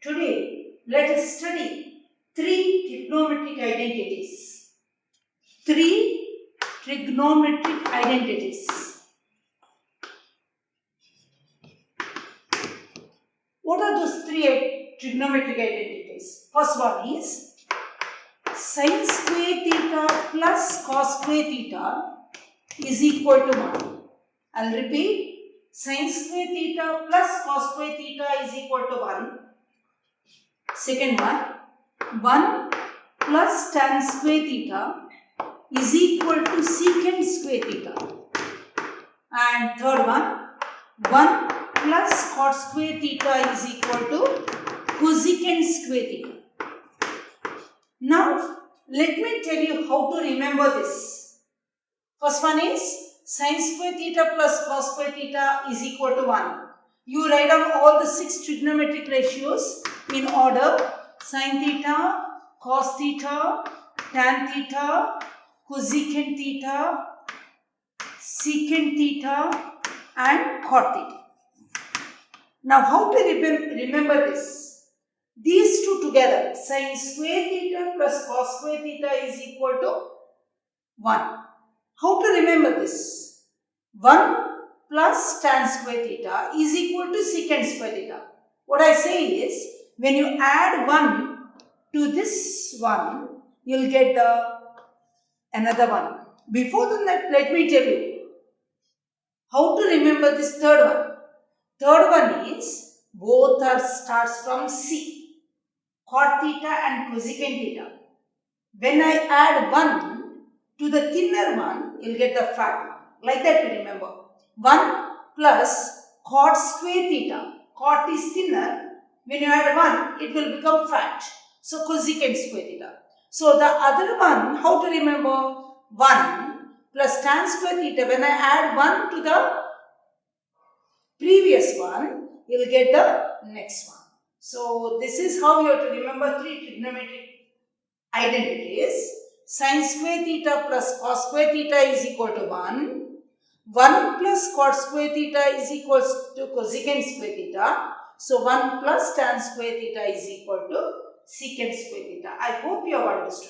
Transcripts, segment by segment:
Today, let us study three trigonometric identities. Three trigonometric identities. What are those three trigonometric identities? First one is sin square theta plus cos square theta is equal to 1. I'll repeat. Sin square theta plus cos square theta is equal to 1. Second one, 1 plus tan square theta is equal to secant square theta. And third one, 1 plus cot square theta is equal to cosecant square theta. Now, let me tell you how to remember this. First one is sin square theta plus cos square theta is equal to 1. You write down all the 6 trigonometric ratios in order: sin theta, cos theta, tan theta, cosecant theta, secant theta and cot theta. Now, how to remember this? These two together, sin square theta plus cos square theta is equal to 1. How to remember this? 1 plus tan square theta is equal to secant square theta. What I say is, when you add 1 to this one, you will get another one. Before that, let me tell you how to remember this third one. Third one is, both are starts from C, cot theta and cosecant theta. When I add 1 to the thinner one, you will get the fat one. Like that we remember. 1 plus cot square theta. Cot is thinner. When you add 1, it will become fat. So, cosecant square theta. So, the other one, how to remember? 1 plus tan square theta. When I add 1 to the previous one, you will get the next one. So, this is how you have to remember three trigonometric identities. Sin square theta plus cos square theta is equal to 1. 1 plus cot square theta is equal to cosecant square theta. So, 1 plus tan square theta is equal to secant square theta. I hope you have understood.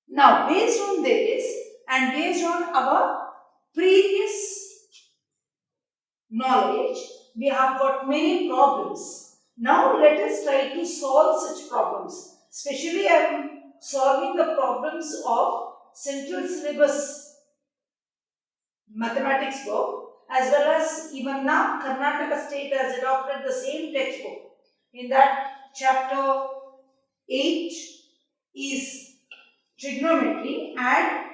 Now, based on this and based on our previous knowledge, we have got many problems. Now, let us try to solve such problems. Especially, I am solving the problems of central syllabus mathematics book, as well as even now Karnataka State has adopted the same textbook. In that, chapter 8 is trigonometry and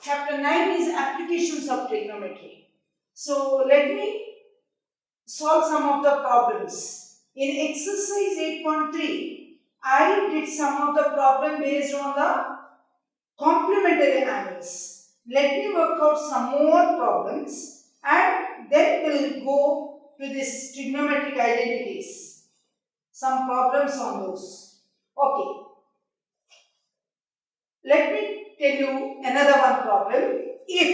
chapter 9 is applications of trigonometry. So, let me solve some of the problems. In exercise 8.3, I did some of the problem based on the complementary angles. Let me work out some more problems and then we will go to this trigonometric identities. Some problems on those. Okay. Let me tell you another one problem. If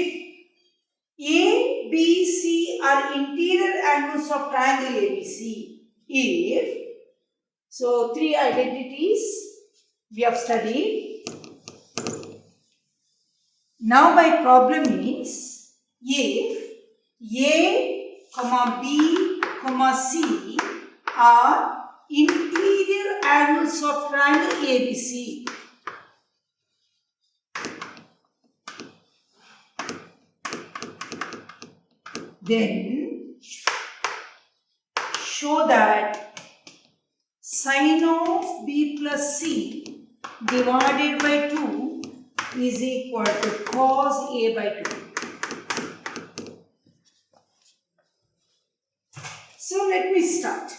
A, B, C are interior angles of triangle ABC, if, so 3 identities we have studied. Now my problem is, if A, B, C are interior angles of triangle ABC, then show that sin of B plus C divided by 2 is equal to cos A by 2. So, let me start.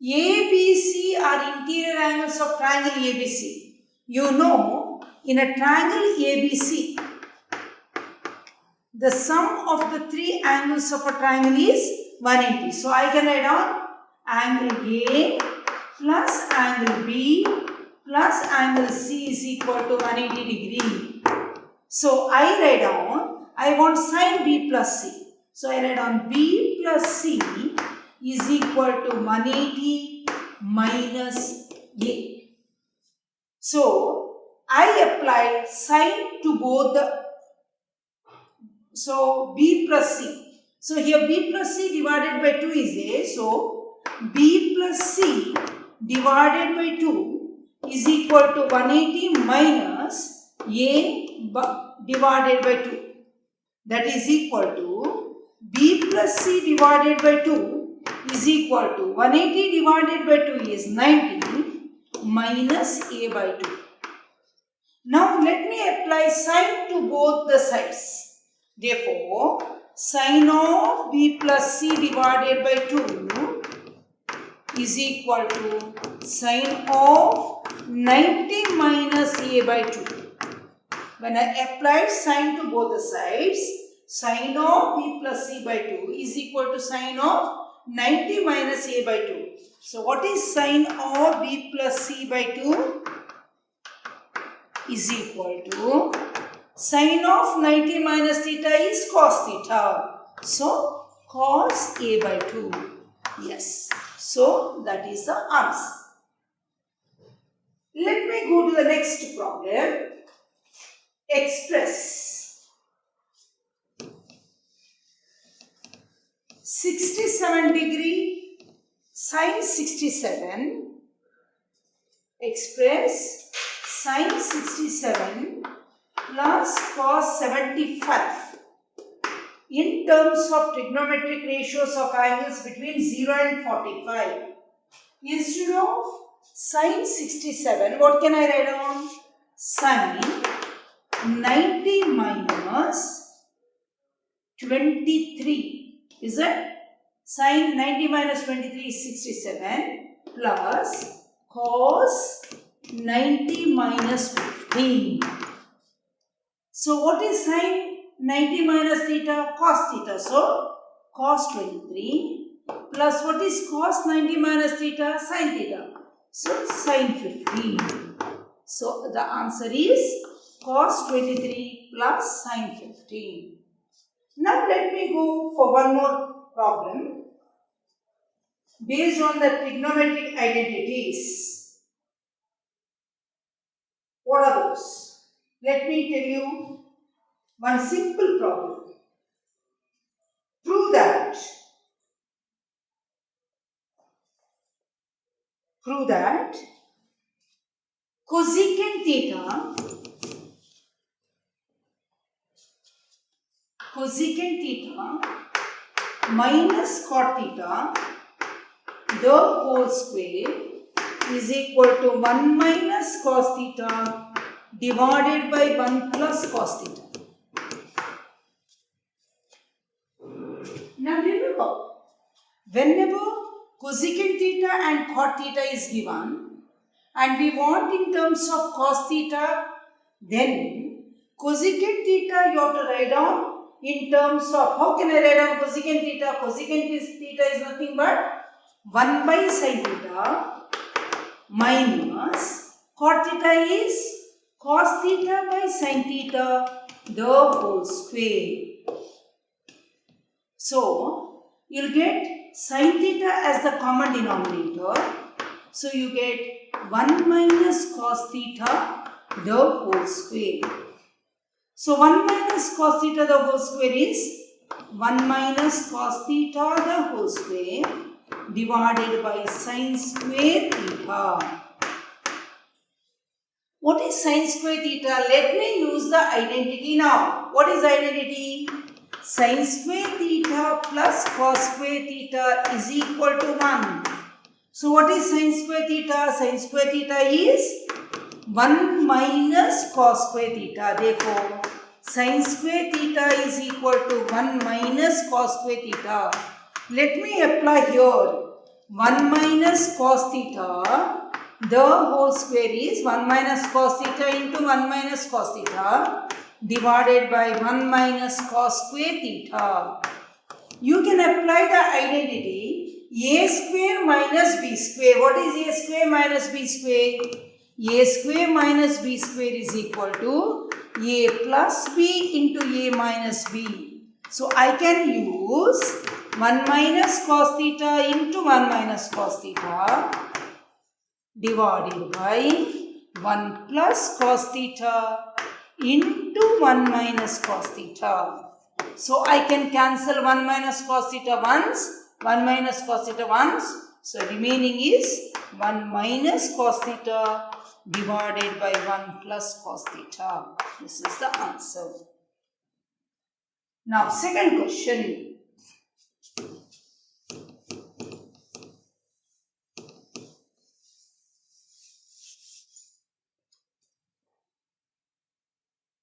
ABC are interior angles of triangle ABC. You know, in a triangle ABC, the sum of the 3 angles of a triangle is 180. So, I can write down angle A plus angle B plus angle C is equal to 180 degree. So, I write down, I want sin B plus C. So, I write down B plus C is equal to 180 minus A. So, I applied sine to both the, so B plus C. So, here B plus C divided by 2 is A. So, B plus C divided by 2 is equal to 180 minus A divided by 2. That is equal to B plus C divided by 2 is equal to 180 divided by 2 is 90 minus A by 2. Now let me apply sine to both the sides. Therefore, sine of B plus C divided by 2 is equal to sine of 90 minus A by 2. When I apply sine to both the sides, sine of B plus C by 2 is equal to sine of 90 minus A by 2. So, what is sine of B plus C by 2? Is equal to sine of 90 minus theta is cos theta. So, cos A by 2. Yes. So, that is the answer. Let me go to the next problem. Express 67 degree sine 67. Express sine 67 plus cos 75 in terms of trigonometric ratios of angles between 0 and 45. Instead of sine 67, what can I write down? Sine 90 minus 23. Is it? Sine 90 minus 23 is 67 plus cos 90 minus 15. So, what is sine 90 minus theta? Cos theta. So, cos 23 plus what is cos 90 minus theta? Sin theta. So, sin 15. So, the answer is cos 23 plus sin 15. Now, let me go for one more problem based on the trigonometric identities. What are those? Let me tell you one simple problem. Prove that cosecant theta minus cot theta the whole square is equal to 1 minus cos theta divided by 1 plus cos theta. Now remember, whenever cosecant theta and cot theta is given and we want in terms of cos theta, then cosecant theta you have to write down in terms of, how can I write down cosecant theta? Cosecant theta is nothing but 1 by sin theta minus cot theta is cos theta by sin theta the whole square. So, you will get sin theta as the common denominator. So, you get 1 minus cos theta the whole square. So, 1 minus cos theta the whole square is 1 minus cos theta the whole square divided by sin square theta. What is sin square theta? Let me use the identity now. What is identity? Sin square theta plus cos square theta is equal to 1. So, what is sin square theta? Sin square theta is 1 minus cos square theta. Therefore, sin square theta is equal to 1 minus cos square theta. Let me apply here 1 minus cos theta. The whole square is 1 minus cos theta into 1 minus cos theta divided by 1 minus cos square theta. You can apply the identity a square minus b square. What is a square minus b square? A square minus b square is equal to a plus b into a minus b. So, I can use 1 minus cos theta into 1 minus cos theta divided by 1 plus cos theta into 1 minus cos theta. So I can cancel 1 minus cos theta once, 1 minus cos theta once. So remaining is 1 minus cos theta divided by 1 plus cos theta. This is the answer. Now second question.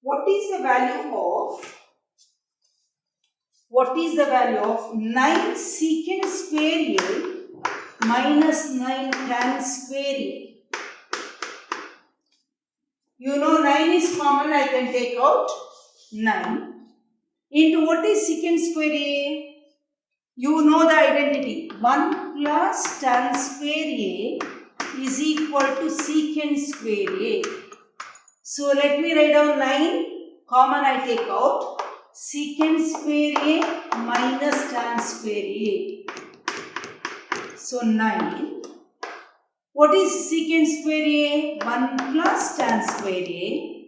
What is the value of 9 secant square A minus 9 tan square A? You know 9 is common, I can take out 9 into what is secant square A? You know the identity. 1 plus tan square A is equal to secant square A. So let me write down 9, common I take out, secant square A minus tan square A. So 9, what is secant square A? 1 plus tan square A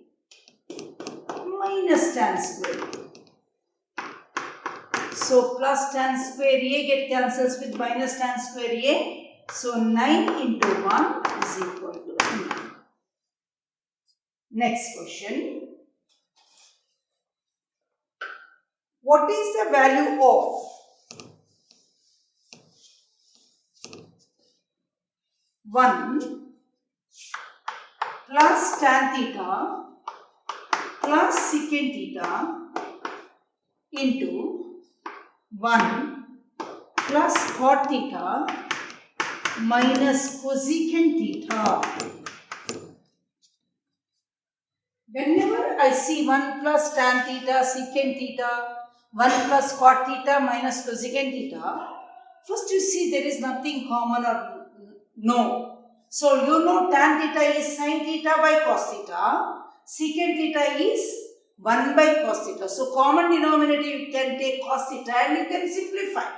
minus tan square A. So plus tan square A get cancels with minus tan square A. So 9 into 1 is equal to 9. Next question. What is the value of 1 plus tan theta plus secant theta into 1 plus cot theta minus cosecant theta? Whenever I see 1 plus tan theta, secant theta, 1 plus cot theta minus cosecant theta, first you see there is nothing common or no. So you know tan theta is sin theta by cos theta, secant theta is 1 by cos theta. So common denominator you can take cos theta and you can simplify.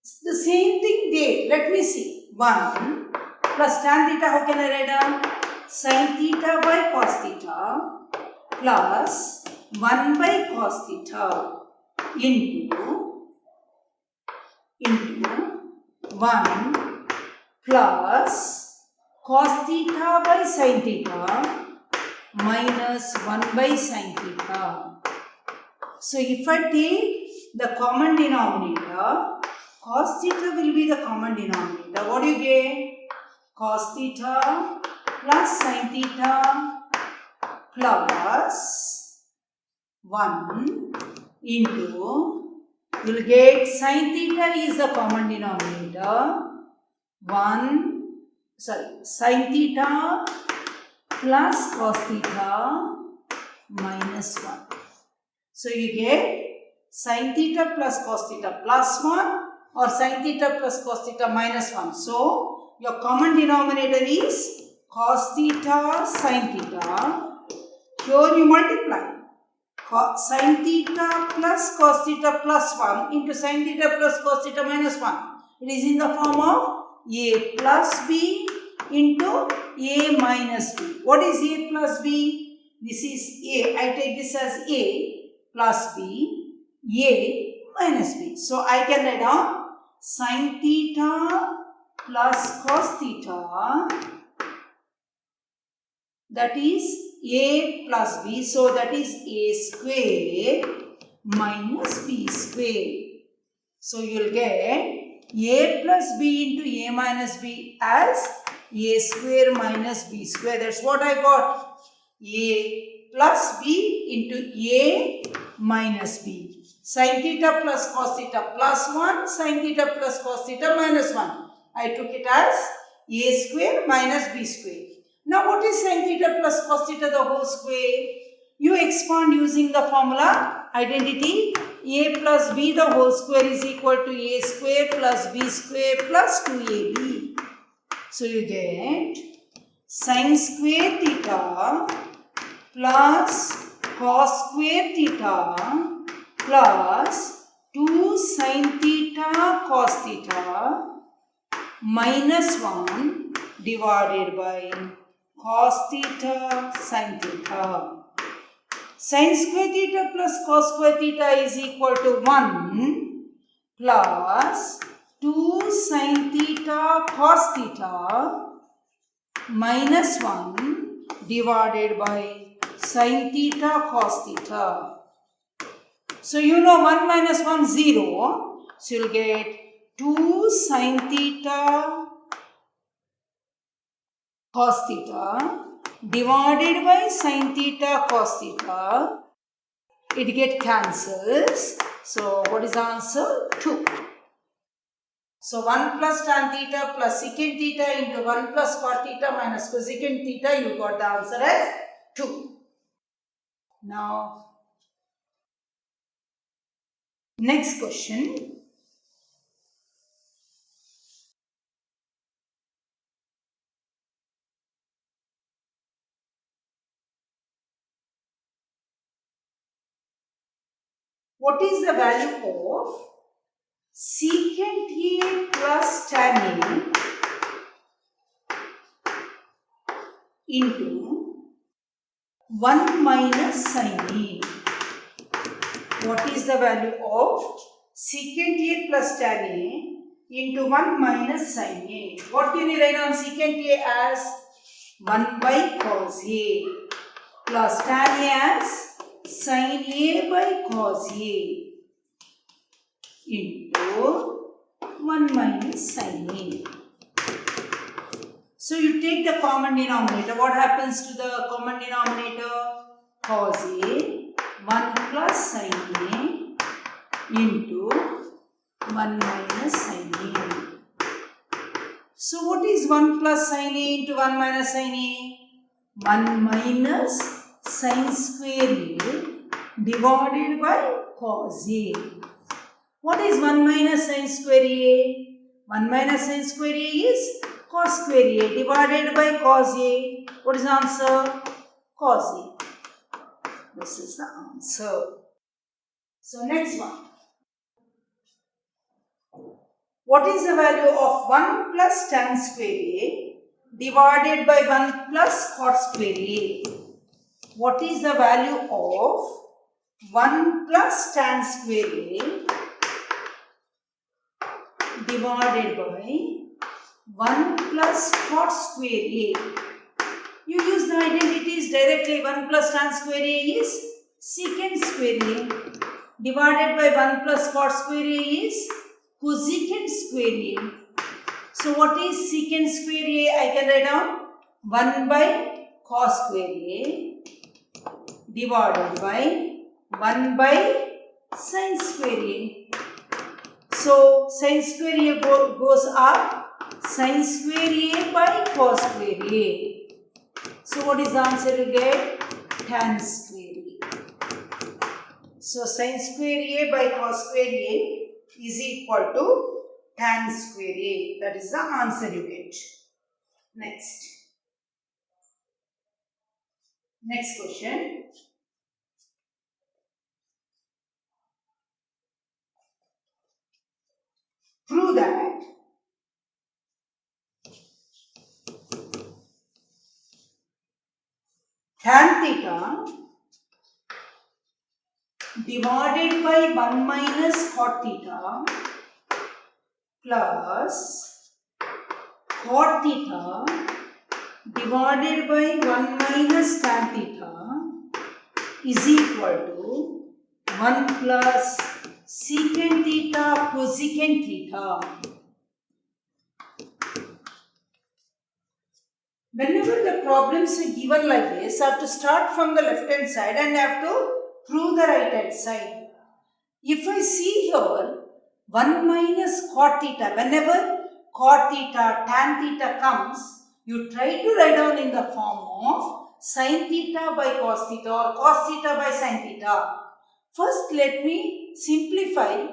It's the same thing there. Let me see. 1 plus tan theta, how can I write down? Sin theta by cos theta plus 1 by cos theta into 1 plus cos theta by sin theta minus 1 by sin theta. So if I take the common denominator, cos theta will be the common denominator. What do you get? Cos theta plus sin theta plus 1 into, you will get sin theta is the common denominator, sin theta plus cos theta minus 1. So you get sin theta plus cos theta plus 1 or sin theta plus cos theta minus 1. So your common denominator is cos theta sin theta. Here you multiply sin theta plus cos theta plus 1 into sin theta plus cos theta minus 1. It is in the form of a plus b into a minus b. What is a plus b? This is a. I take this as a plus b, a minus b. So I can write down sin theta plus cos theta, that is a plus b. So that is a square minus b square. So you will get a plus b into a minus b as a square minus b square. That's what I got. A plus b into a minus b. Sin theta plus cos theta plus 1, sin theta plus cos theta minus 1. I took it as a square minus b square. Now what is sin theta plus cos theta the whole square? You expand using the formula identity. A plus b the whole square is equal to a square plus b square plus 2ab. So you get sin square theta plus cos square theta plus 2 sin theta cos theta minus 1 divided by cos theta sin theta. Sin square theta plus cos square theta is equal to 1 plus 2 sin theta cos theta minus 1 divided by sin theta cos theta. So you know 1 minus 1 0. So you will get 2 sin theta cos theta divided by sin theta cos theta. It get cancels. So what is the answer? 2. So 1 plus tan theta plus secant theta into 1 plus cot theta minus cosecant theta, you got the answer as 2. Now next question. What is the value of secant A plus tan A into 1 minus sin A? What is the value of secant A plus tan A into 1 minus sin A? What can you write on secant A as 1 by cos A plus tan A as sin A by cos A into 1 minus sin A. So you take the common denominator. What happens to the common denominator? Cos A 1 plus sin A into 1 minus sin A. So what is 1 plus sin A into 1 minus sin A? 1 minus sin square A divided by cos A. What is 1 minus sin square A? 1 minus sin square A is cos square A divided by cos A. What is the answer? Cos A. This is the answer. So next one. What is the value of 1 plus tan square A divided by 1 plus cot square A? What is the value of 1 plus tan square A divided by 1 plus cot square A? You use the identities directly. 1 plus tan square A is secant square A divided by 1 plus cot square A is cosecant square A. So what is secant square A? I can write down 1 by cos square A divided by 1 by sin square A. So sin square A goes up, sin square A by cos square A. So what is the answer you get? Tan square A. So sin square A by cos square A is equal to tan square A. That is the answer you get. Next question. Prove that tan theta divided by 1 minus cot theta plus cot theta divided by 1 minus tan theta is equal to 1 plus secant theta cosecant theta. Whenever the problems are given like this, I have to start from the left hand side and I have to prove the right hand side. If I see here 1 minus cot theta, whenever cot theta, tan theta comes, you try to write down in the form of sin theta by cos theta or cos theta by sin theta. First, let me simplify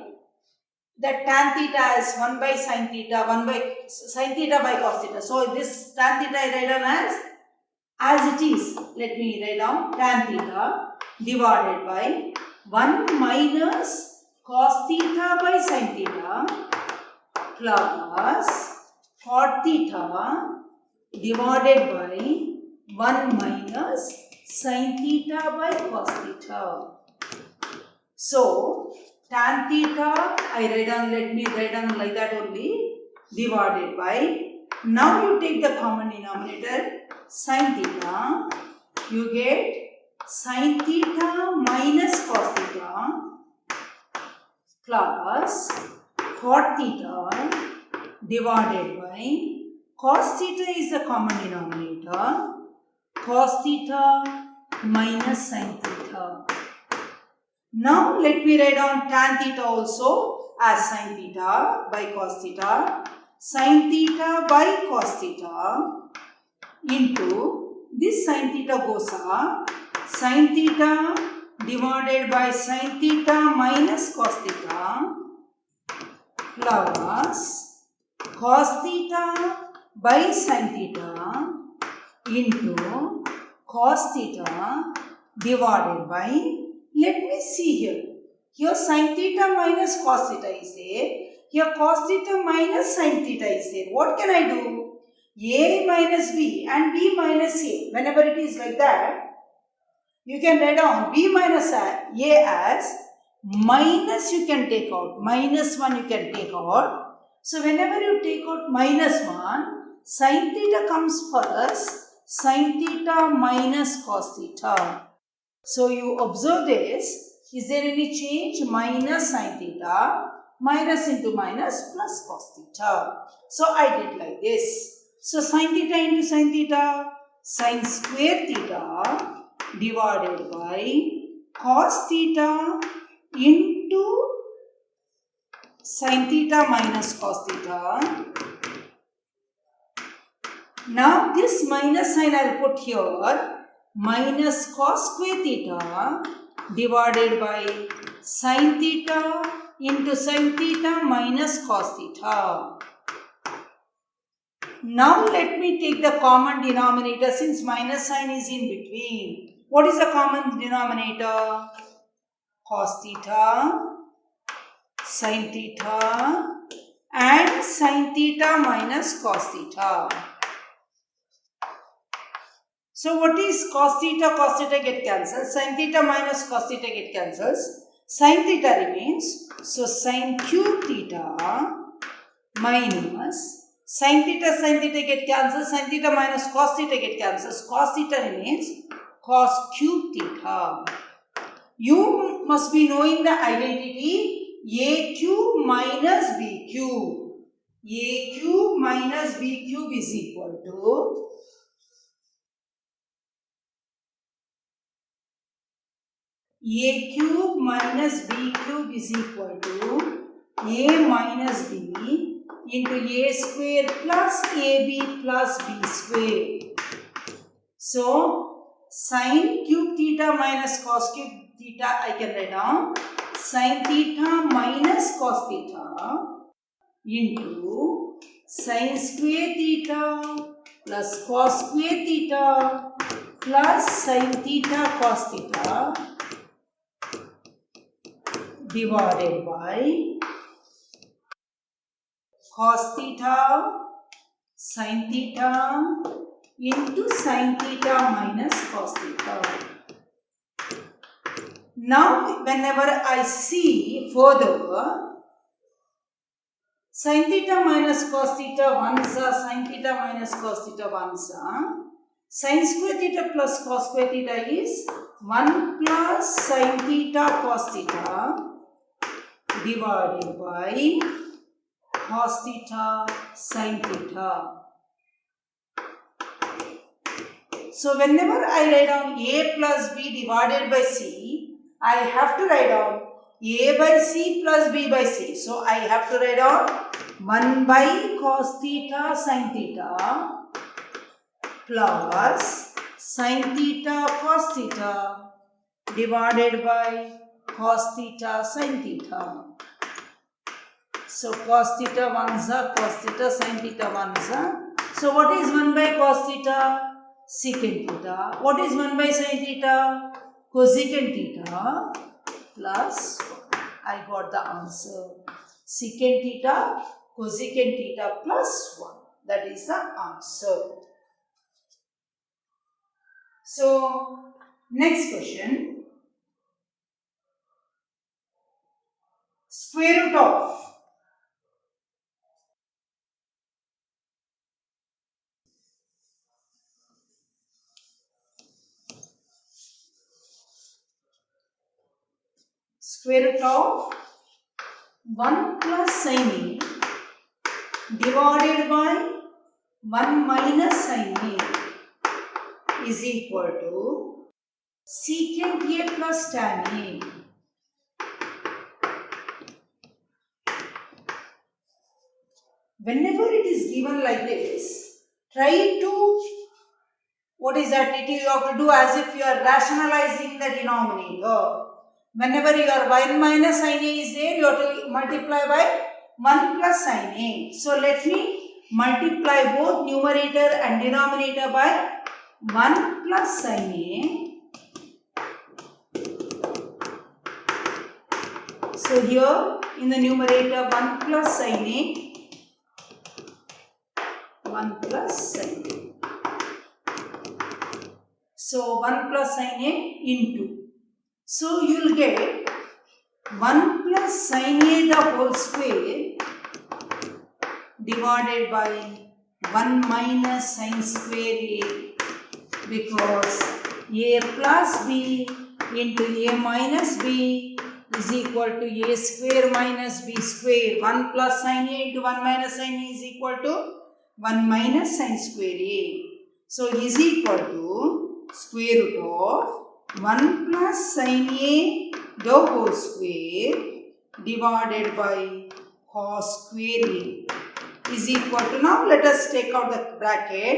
that tan theta as 1 by sin theta, 1 by sin theta by cos theta. So, this tan theta I write down as it is. Let me write down tan theta divided by 1 minus cos theta by sin theta plus cot theta divided by 1 minus sin theta by cos theta. So, tan theta, let me write down like that only, divided by, now you take the common denominator, sin theta, you get sin theta minus cos theta plus cot theta divided by, cos theta is the common denominator, cos theta minus sin theta. Now let me write down tan theta also as sin theta by cos theta, sin theta by cos theta into this sin theta goes up, sin theta divided by sin theta minus cos theta plus cos theta by sin theta into cos theta divided by, let me see here. Here sin theta minus cos theta is there. Here cos theta minus sin theta is there. What can I do? A minus B and B minus A. Whenever it is like that, you can write down B minus A as minus you can take out. Minus 1 you can take out. So whenever you take out minus 1, sin theta comes first. Sin theta minus cos theta. So you observe this. Is there any change? Minus sin theta, minus into minus plus cos theta. So I did like this. So sin theta into sin theta, sin square theta divided by cos theta into sin theta minus cos theta. Now this minus sign I will put here, minus cos square theta divided by sin theta into sin theta minus cos theta. Now let me take the common denominator since minus sign is in between. What is the common denominator? Cos theta, sin theta and sin theta minus cos theta. So what is cos theta? Cos theta get cancelled. Sin theta minus cos theta get cancelled. Sin theta remains. So sin cube theta minus sin theta get cancelled. Sin theta minus cos theta get cancelled. Cos theta remains cos cube theta. You must be knowing the identity A cube minus B cube. A cube minus B cube is equal to A cube minus B cube is equal to A minus B into A square plus AB plus B square. So, sin cube theta minus cos cube theta I can write down sin theta minus cos theta into sin square theta plus cos square theta plus sin theta cos theta divided by cos theta sin theta into sin theta minus cos theta. Now whenever I see further, sin theta minus cos theta once, sin theta minus cos theta once, sin square theta plus cos square theta is 1 plus sin theta cos theta divided by cos theta sin theta. So whenever I write down A plus B divided by C, I have to write down A by C plus B by C. So I have to write down 1 by cos theta sin theta plus sin theta cos theta divided by cos theta sin theta. So cos theta 1 cos theta sin theta 1. So what is 1 by cos theta? Secant theta. What is 1 by sin theta? Cosecant theta plus I got the answer. Secant theta cosecant theta plus 1. That is the answer. So, next question. Square root of square root of 1 plus sin A divided by 1 minus sin A is equal to secant A plus tan A. Whenever it is given like this, try to, what is that? You have to do as if you are rationalizing the denominator. Whenever your 1 minus sin A is there, you have to multiply by 1 plus sin A. So, let me multiply both numerator and denominator by 1 plus sin A. So, here in the numerator 1 plus sin A, 1 plus sin A. So, 1 plus sin A into. So, you will get 1 plus sin A the whole square divided by 1 minus sin square A, because A plus B into A minus B is equal to A square minus B square. 1 plus sin A into 1 minus sin A is equal to 1 minus sin square A. So, is equal to square root of 1 plus sin A the whole square divided by cos square A is equal to, now let us take out the bracket.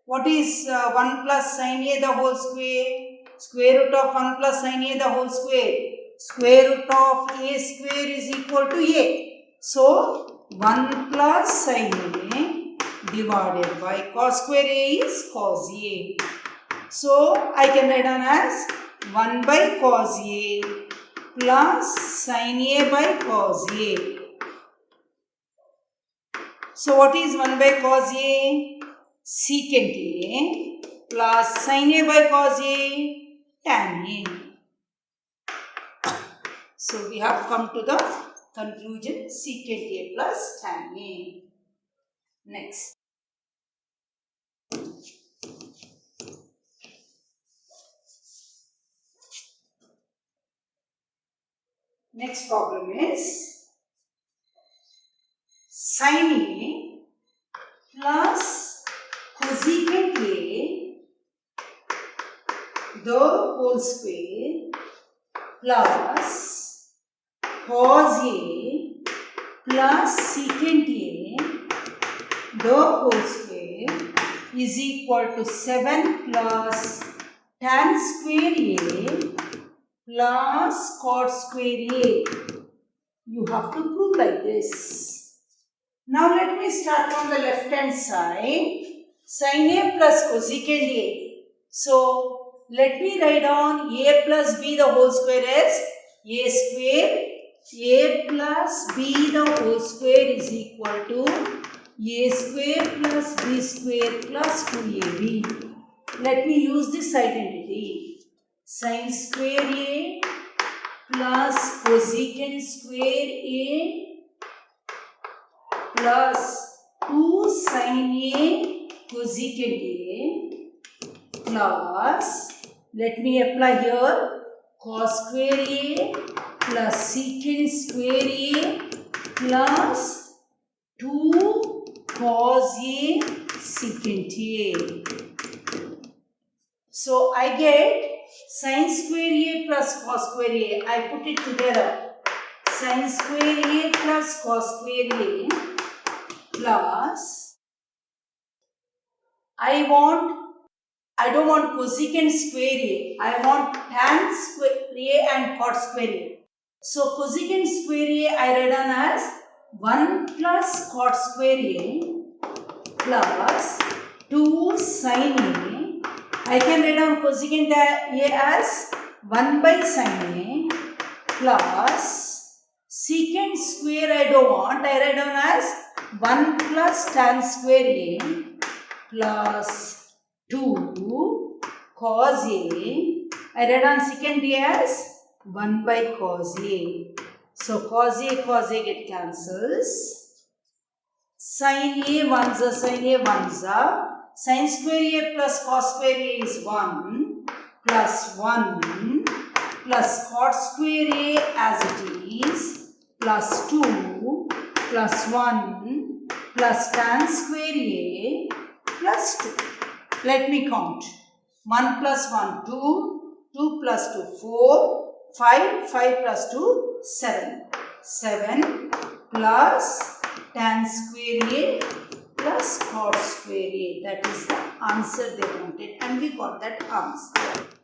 What is 1 plus sin A the whole square? Square root of 1 plus sin A the whole square. Square root of A square is equal to A. So, 1 plus sin A divided by cos square A is cos A. So, I can write down as 1 by cos A plus sin A by cos A. So, what is 1 by cos A? Secant A plus sin A by cos A, tan A. So, we have come to the conclusion secant A plus tan A. Next. Next problem is sin A plus cosecant A the whole square plus cos A plus secant A the whole square is equal to 7 plus tan square A plus cot square A. You have to prove like this. Now let me start from the left hand side. Sin A plus cosecant A. So let me write down A plus B the whole square as A square. A plus B the whole square is equal to A square plus B square plus 2AB. Let me use this identity. Sin square A plus cosecant square A plus 2 sin A cosecant A plus, let me apply here, cos square A plus secant square A plus 2 cos A secant A. So, I get sin square A plus cos square A. I put it together. Sin square A plus cos square A plus, I don't want cosecant square A. I want tan square A and cot square A. So, cosecant square A I write down as 1 plus cot square A plus 2 sin A. I can write down cosecant A as 1 by sin A plus Secant square I don't want. I write down as 1 plus tan square A plus 2 cos A. I write down secant A as 1 by cos A. So cos A get cancels. Sin A 1's a sin A 1's a. Sin square A plus cos square A is 1 plus 1 plus cot square A as it is plus 2 plus 1 plus tan square A plus 2. Let me count. 1 plus 1, 2, 2 plus 2, 4, 5, 5 plus 2, 7. 7 plus tan square A plus cot square A. That is the answer they wanted and we got that answer.